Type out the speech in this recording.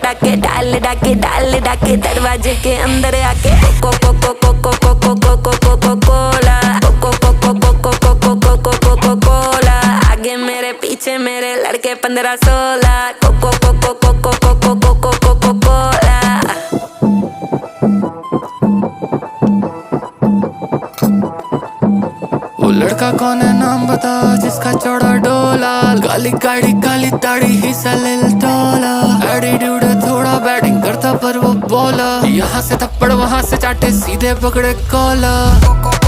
डाके डाल डाके डाल डाके दरवाजे के अंदर आके coco coco coco coco coco coco cola coco coco coco coco coco coco cola आगे मेरे पीछे मेरे लड़के 15-16 coco coco coco coco coco coco cola. वो लड़का कौन है नाम बता जिसका चौड़ा डोला, काली गाड़ी काली दाढ़ी हिस्सा ले टोला, एटीट्यूड है थोड़ा बैटिंग करता पर वो बॉलर, यहाँ से थप्पड़ वहाँ से चाटे सीधे पकड़े कॉलर।